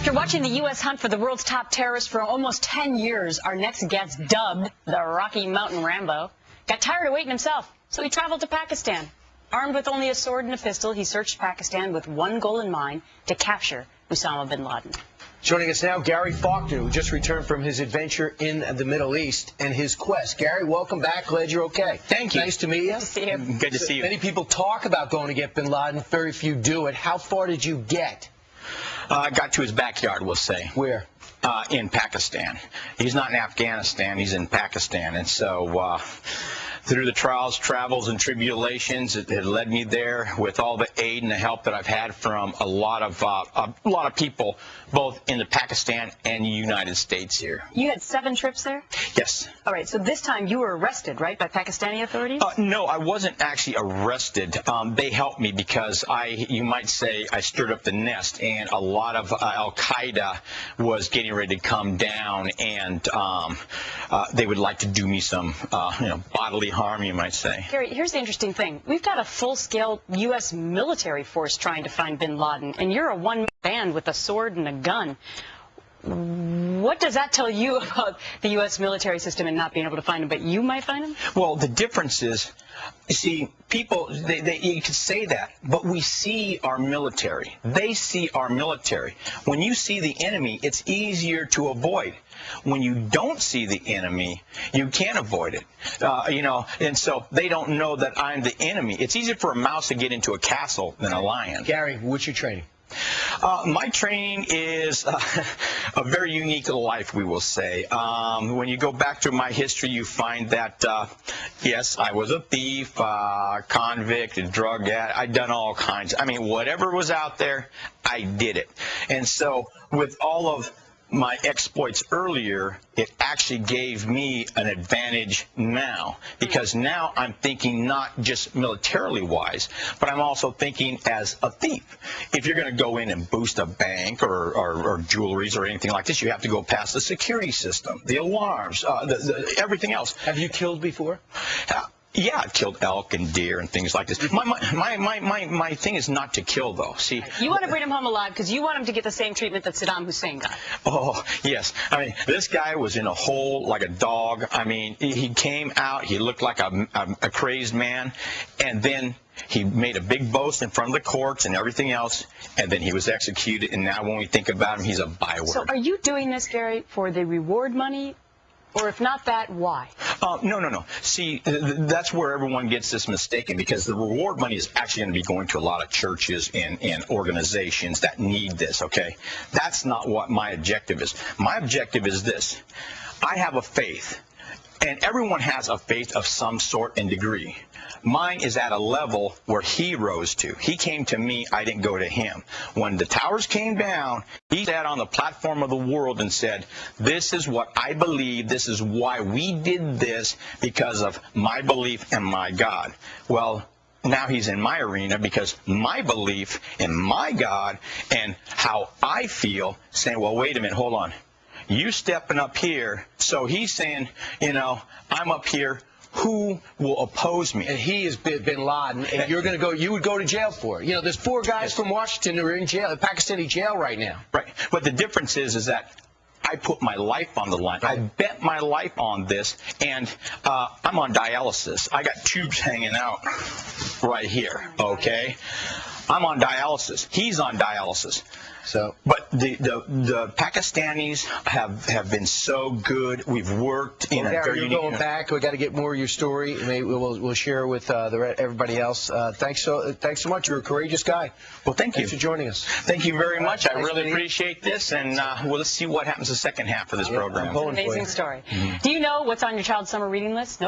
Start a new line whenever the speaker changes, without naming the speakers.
After watching the U.S. hunt for the world's top terrorist for almost 10 years, our next guest, dubbed the Rocky Mountain Rambo, got tired of waiting himself, so he traveled to Pakistan. Armed with only a sword and a pistol, he searched Pakistan with one goal in mind: to capture Osama Bin Laden.
Joining us now, Gary Faulkner, who just returned from his adventure in the Middle East and his quest. Gary, welcome back. Glad you're okay.
Thank you.
Nice to meet you.
Good to see you.
Good to see you.
Many people talk about going to get Bin Laden. Very few do it. How far did you get?
I got to his backyard, we'll say.
Where?
In Pakistan. He's not in Afghanistan, he's in Pakistan. And so through the trials, travels, and tribulations, it led me there with all the aid and the help that I've had from a lot of people, both in the Pakistan and the United States here.
You had 7 trips there?
Yes.
All right, so this time you were arrested, right, by Pakistani authorities?
No, I wasn't actually arrested. They helped me because you might say, I stirred up the nest, and a lot of Al-Qaeda was getting ready to come down, and they would like to do me some, bodily harm, you might say.
Gary, here's the interesting thing. We've got a full-scale U.S. military force trying to find Bin Laden, and you're a one-man band with a sword and a gun. What does that tell you about the U.S. military system and not being able to find him, but you might find him?
Well, the difference is, you see, people, you could say that, but we see our military. They see our military. When you see the enemy, it's easier to avoid. When you don't see the enemy, you can't avoid it. And so they don't know that I'm the enemy. It's easier for a mouse to get into a castle than a lion.
Gary, what's your training?
My training is a very unique life, we will say. When you go back to my history, you find that, yes, I was a thief, convict, a drug addict. I'd done all kinds. I mean, whatever was out there, I did it. And so with all of my exploits earlier, it actually gave me an advantage now, because now I'm thinking not just militarily wise, but I'm also thinking as a thief. If you're going to go in and boost a bank or jewelries or anything like this, you have to go past the security system, the alarms, everything else.
Have you killed before?
Yeah, I've killed elk and deer and things like this. My thing is not to kill, though. See,
you want to bring him home alive because you want him to get the same treatment that Saddam Hussein got.
Oh, yes. I mean, this guy was in a hole like a dog. I mean, he came out, he looked like a crazed man, and then he made a big boast in front of the courts and everything else, and then he was executed, and now when we think about him, he's a byword.
So are you doing this, Gary, for the reward money? Or if not that, why?
No. See, that's where everyone gets this mistaken, because the reward money is actually going to be going to a lot of churches and organizations that need this, okay? That's not what my objective is. My objective is this. I have a faith, and everyone has a faith of some sort and degree. Mine is at a level where he rose to. He came to me, I didn't go to him. When the towers came down, he sat on the platform of the world and said, this is what I believe, this is why we did this, because of my belief in my God. Well, now he's in my arena because my belief in my God and how I feel, saying, well, wait a minute, hold on. You stepping up here, so he's saying, I'm up here. Who will oppose me?
And he is Bin Laden, and you're going to go. You would go to jail for it. There's 4 guys from Washington who are in jail, Pakistani jail right now.
Right. But the difference is that I put my life on the line. I bet my life on this, and I'm on dialysis. I got tubes hanging out right here. Okay. I'm on dialysis. He's on dialysis. But the Pakistanis have been so good. We've worked in a very unique.
You're going back. We got to get more of your story. Maybe we'll share with everybody else. Thanks so much. You're a courageous guy.
Well, thank you.
Thanks for joining us.
Thank you very much. I really appreciate this, and let's see what happens the second half of this program.
It's an amazing story. Do you know what's on your child's summer reading list? Nope.